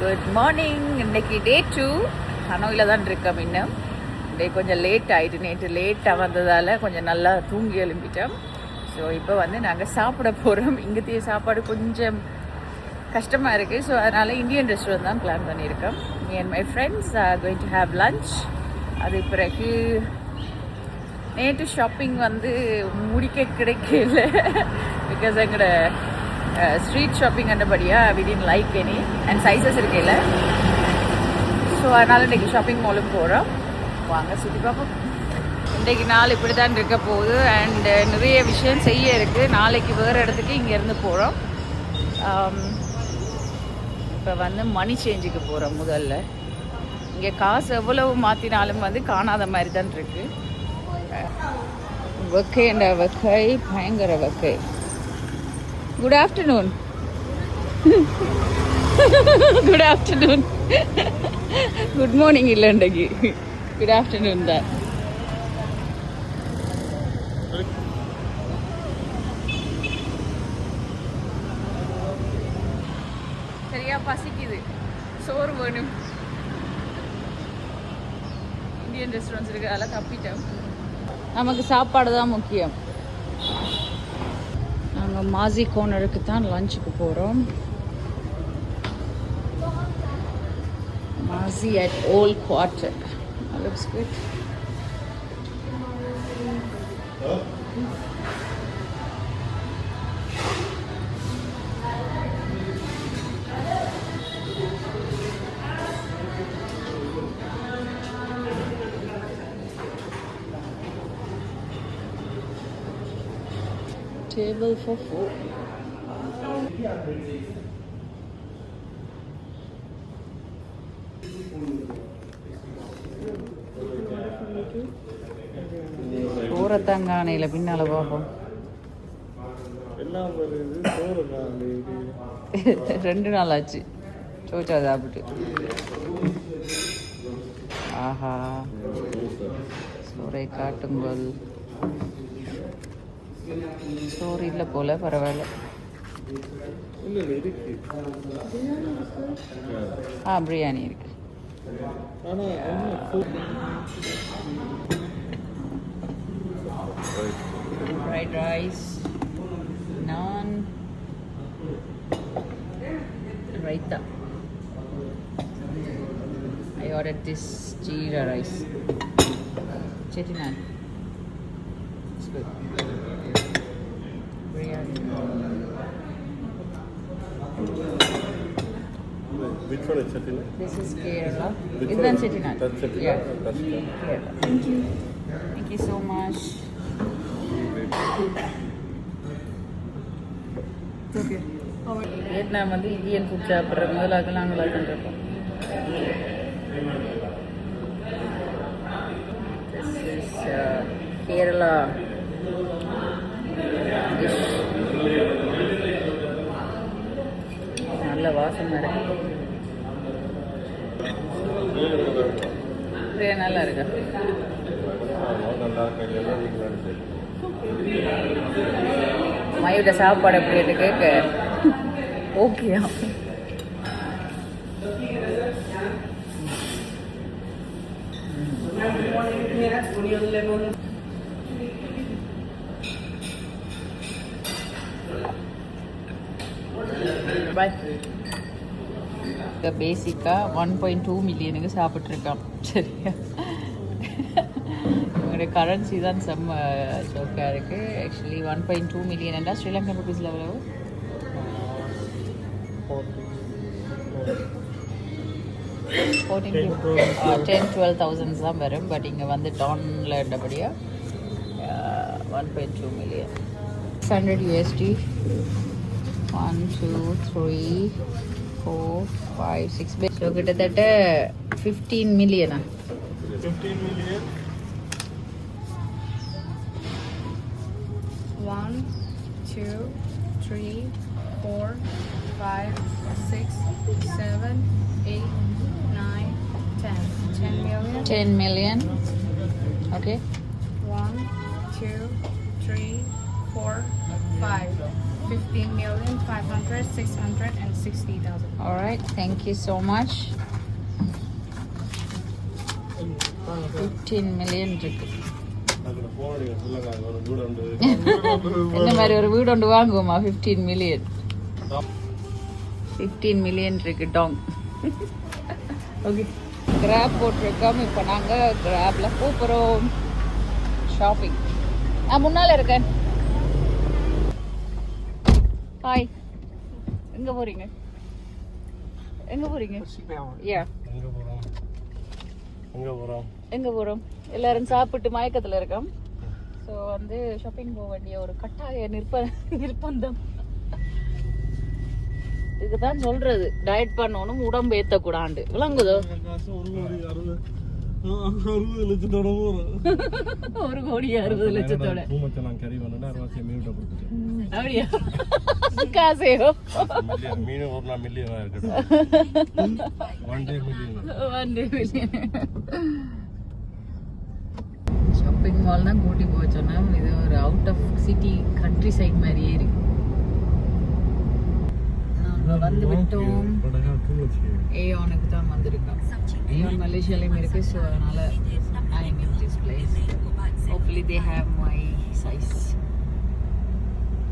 Good morning. இன்னைக்கு டே 2 ஹனோயில் தான் இருக்கோம். இன்னும் டே கொஞ்சம் லேட் ஆகிட்டு, நேற்று லேட்டாக வந்ததால் கொஞ்சம் நல்லா தூங்கி எழும்பிட்டோம். ஸோ இப்போ வந்து நாங்கள் சாப்பிட போகிறோம். இங்கத்தைய சாப்பாடு கொஞ்சம் கஷ்டமாக இருக்குது. ஸோ அதனால் இந்தியன் ரெஸ்டாரண்ட் தான் பிளான் பண்ணியிருக்கோம். Me and my friends are going to have lunch. அது பிறகு நேற்று ஷாப்பிங் வந்து முடிக்க கிடைக்கல. பிகாஸ் எங்களோட ஸ்ட்ரீட் ஷாப்பிங் அண்டபடியாக we didn't like any and sizes இருக்கையில். ஸோ அதனால் இன்றைக்கி ஷாப்பிங் மாலுக்கு போகிறோம். வாங்க சுற்றி பார்ப்போம். இன்றைக்கு நாள் இப்படி தான் இருக்க போகுது. அண்ட் நிறைய விஷயம் செய்ய இருக்குது. நாளைக்கு வேறு இடத்துக்கு இங்கேருந்து போகிறோம். இப்போ வந்து மணி சேஞ்சுக்கு போகிறோம். முதல்ல இங்கே காசு எவ்வளவு மாற்றினாலும் வந்து காணாத மாதிரி தான் இருக்குது. வெக்கைன்ற வெக்கை, பயங்கர வெக்கை. Good afternoon. Good afternoon. Good morning இல்லை இன்றைக்கு, குட் ஆஃப்டர்நூன் தான். சரியா பசிக்குது, சோறு வேணும். இந்தியன் ரெஸ்டாரண்ட்ஸ் இருக்குது, அதெல்லாம் தப்பிட்டோம். நமக்கு சாப்பாடு தான் முக்கியம். நாங்கள் மாசி கோனருக்கு தான் லஞ்சுக்கு போகிறோம். மாசி at old quarter. Looks good. Table for 4. சோரத்தங்கானையில் பின்னால் பார்ப்போம். 2 நாள் ஆச்சு சோச்சா சாப்பிட்டு. ஆஹா, சோறை காட்டுங்கள். சோறு இல்லை போல, பரவாயில்ல. பிரியாணி இருக்கு. ஃப்ரைட் ரைஸ், நான், raita. I ordered this jeera rice. Chettinad. It's good. Which one is Chettinad? This is Kerala. Is that Chettinad? That's Chettinad. Yeah. That's Kerala. Thank you. Thank you so much. Okay. Vietnam வந்து Indian food சாப்பிட்ற முதலாக நாங்கள் இருக்கோம். This is Kerala dish. நல்ல வாசனை இருக்கு. நல்லா இருக்கா? மயோட சாப்பாடு எப்படி கேட்க ஓகே. பாய். பேசிக்காக 1.2 மில்லியனுக்கு சாப்பிட்ருக்கான். சரியா, இவங்களுடைய கரன்சி தான் செம்ம ஜோக்காக இருக்குது. ஆக்சுவலி 1.2 மில்லியன் என்றால் ஸ்ரீலங்கன் ருபீஸில் எவ்வளவு? 10-12,000 தான் வரும். பட் இங்கே வந்து டவுனில் இருந்தபடியாக 1.2 மில்லியன். 600 USD. 1 2 3 4 5 6. ஸோ கிட்டத்தட்ட 15 millionaire? 15 million. 1 2 3 4 5 6 7 8 9 10. 10 million. 10 million. Okay. 1 2 3 4 5. 15,500,660. 60,000. All right, thank you so much. 15 million இருக்கு. அதுல போனீங்க சொல்லுங்க அது ஒரு வீடு உண்டு. என்ன மாதிரி ஒரு வீடு ஒன்று வாங்குவோமா 15 million. 15 million இருக்கு டாங். ஓகே கிராப் போட்டிருக்கோம். இப்போ நாங்கள் கிராப்ல போகிறோம் ஷாப்பிங். நான் முன்னால் இருக்கேன். ஹாய், எங்கே போகிறீங்க? எங்கே போகிறீங்க? யா எங்கே போகிறோம்? எல்லாரும் சாப்பிட்டு மயக்கத்தில் இருக்கோம். ஸோ வந்து ஷாப்பிங் போக வேண்டிய ஒரு கட்டாய நிர்பந்தம். இதுதான் சொல்றது, டயட் பண்ணணும், உடம்பு ஏற்றக்கூடாண்டு. விளங்குதோ? 1,60,00,000 அப்படியா? காசையோ ஷாப்பிங் மால் தான் கூட்டி போச்சோன்னா இது ஒரு out of city countryside மாதிரியே இருக்கு. நாங்கள் வந்து விட்டோம். ஏயோனுக்கு தான் வந்திருக்கோம். ஏயோன் மலேசியாலையும் இருக்கு. ஸோ அதனால I need this place. Hopefully they have my size.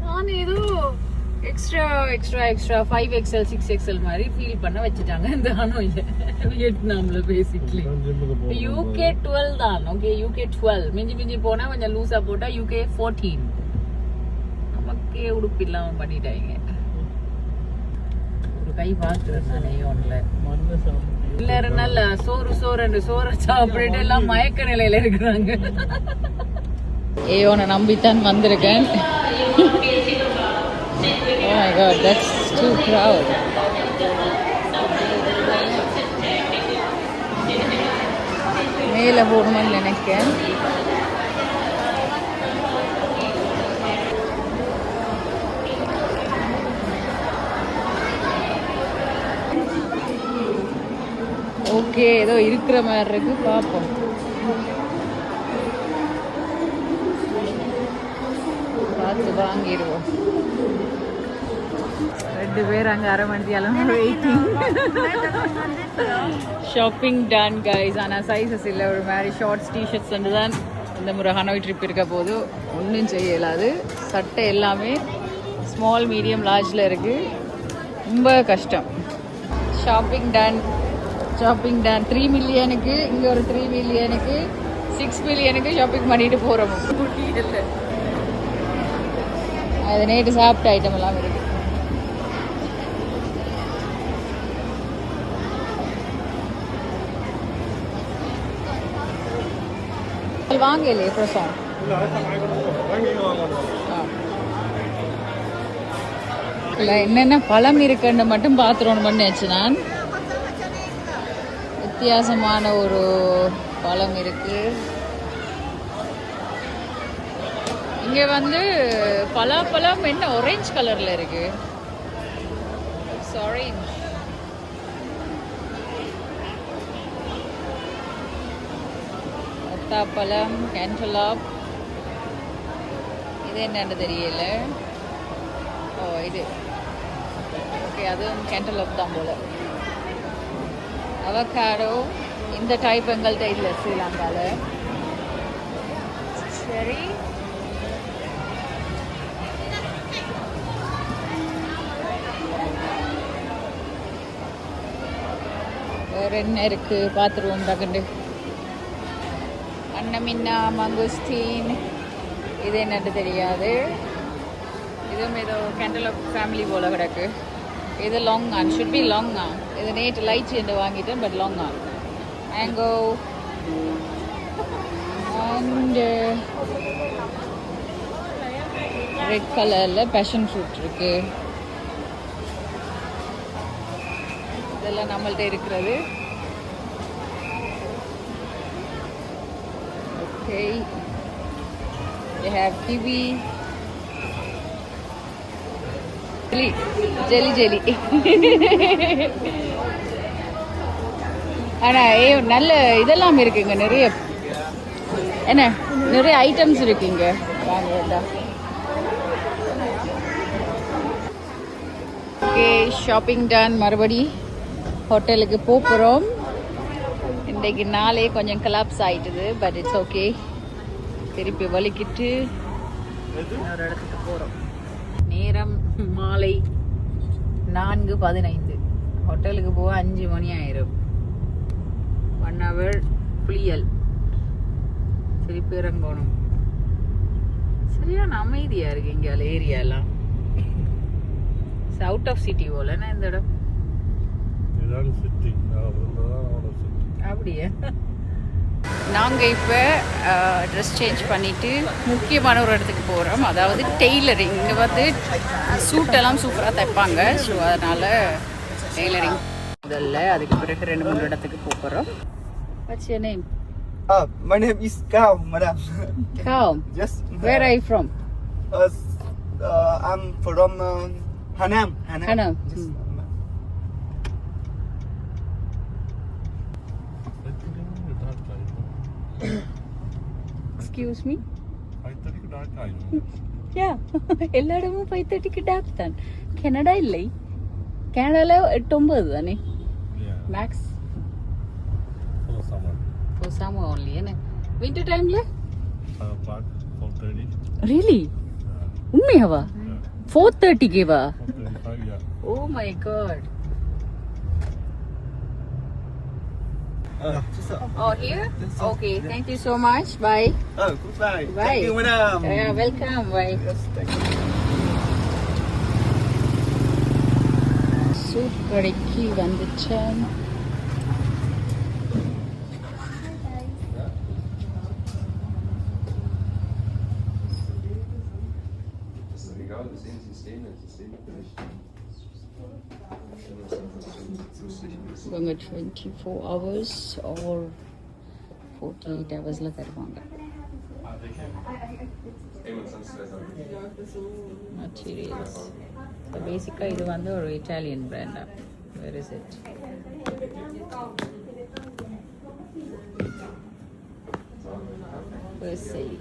நான் ஏதோ எக்ஸ்ட்ரா 5XL 6XL மாதிரி ஃபீல் பண்ண வச்சுட்டாங்க இந்த ஹனோயில, வியட்நாம்ல. பேசிக்லி UK 12 தான். ஓகே UK 12 மிஞ்சி போனா கொஞ்சம் லூஸா போட்டா UK 14. நமக்கே உடுப்பு இல்லாம பண்ணிட்டாங்க. ஒரு கை பார்க்கிறேன் நான் ஏயோன்ல. எல்லாரும் நல்லா சோறு சாப்பிட்டு எல்லாம் மயக்க நிலையில இருக்கிறாங்க. ஏயோனை நம்பித்தான் வந்திருக்கேன். Oh my god, that's too crowd. மேலே போகணும்னு நினைக்கிறேன். ஓகே, ஏதோ இருக்கிற மாதிரி இருக்கு, பார்ப்போம். பார்த்து வாங்கிடுவோம். 2 பேர் அங்கே அரை மணித்தியாலும் வெயிட்டிங். Shopping done guys. ஆனால் சைஸஸ் இல்லை. ஒரு மாதிரி ஷார்ட்ஸ் டிஷர்ட்ஸ் வந்து தான் இந்த முறை ஹனோய் ட்ரிப் இருக்க போது ஒன்றும் செய்ய இயலாது. சட்டை எல்லாமே ஸ்மால் மீடியம் லார்ஜில் இருக்குது. ரொம்ப கஷ்டம். ஷாப்பிங் டன் 3 மில்லியனுக்கு இங்கே ஒரு 3 மில்லியனுக்கு 6 மில்லியனுக்கு ஷாப்பிங் பண்ணிட்டு போகிறோம். அது நேற்று சாப்பிட்ட ஐட்டம் எல்லாம் இருக்கு. வாங்கலே பிரசம் இல்லை என்னென்ன பழம் இருக்குன்னு மட்டும் பார்த்துருவோம் பண்ணியாச்சு. நான் வித்தியாசமான ஒரு பழம் இருக்கு இங்கே வந்து. பலாப்பழம் என்ன ஆரஞ்சு கலர்ல இருக்கு. ஆரஞ்சு. பழம் கேன்டலாப். இது என்னன்னு தெரியல. ஓ இது ஓகே, அதுவும் கேன்டலாப் தான் போல. அவகாடோ இந்த டைப் எங்கள்கிட்ட இல்லை ஸ்ரீலங்காவில். சரி, வேறு என்ன இருக்குது பார்த்துருவோம் டக்குண்டு. அன்னமின்னா மங்குஸ்தீன். இது என்னட்டு தெரியாது. இதுவும் ஏதோ கேண்டலப் ஃபேமிலி போல் கிடக்கு. இது லாங்கான், ஷுட் பி லாங்கான். இது நேற்று லைட் என்று வாங்கிட்டேன், but long on. Mango and red கலரில் பேஷன் ஃப்ரூட் இருக்குது. இதெல்லாம் நம்மள்ட்ட இருக்கிறது. Okay, they have kiwi, jelly. ஆனால் நல்ல இதெல்லாம் இருக்குங்க, நிறைய என்ன நிறைய ஐட்டம்ஸ் இருக்குங்க. வாங்க ஓகே ஷாப்பிங் டன். மறுபடி ஹோட்டலுக்கு போகிறோம். இன்றைக்கு நாளே கொஞ்சம் கலாப்ஸ் ஆயிட்டுது, பட் இட்ஸ் ஓகே. திருப்பி வலிக்கிட்டு இன்னொரு இடத்துக்கு போகிறோம். நேரம் மாலை 4:15. ஹோட்டலுக்கு போக 5 மணி ஆயிரும். 1 hour புளியல். திருப்பி இறங்கணும். சரியான அமைதியா இருக்கு இங்க ஏரியாலாம். அவுட் ஆஃப் சிட்டி போலன்னா இந்த இடம். இதான் சிட்டி. அப்படியே நாங்க இப்ப ட்ரெஸ் சேஞ்ச் பண்ணிட்டு முக்கியமான ஒரு இடத்துக்கு போறோம். அதாவது டெய்லரிங். இங்க வந்து சூட் எல்லாம் சூப்பரா தைப்பாங்க. ஸோ அதனால டெய்லரிங் முதல்ல, அதுக்கு பிறகு 2-3 இடத்துக்கு போறோம். What's your name? My name is Kao, madam. Kao. Yes. Where are you from? I'm from Hanam. Hanam. Yes. Excuse me? Yeah. எல்லா இடமும் 5:30க்கு டாக் தான். கனடா இல்லை. கனடால 8-9 தானே மேக்ஸ். For summer only, என்ன? Winter timeல? 4:30. Really? உண்மையாவா? 4:30க்கேவா? 4:35, yeah. Oh my god. Oh, here? Okay, thank you so much. Bye. Oh, goodbye. Bye. Thank you, madam. Yeah, welcome. Bye. Yes, thank you. Soup கடைக்கு வந்துச்சேன். இவங்க 24 hours or 48 hours தருவாங்க. Materials. So basically இது வந்து ஒரு Italian பிராண்டா. Where is it? Versailles.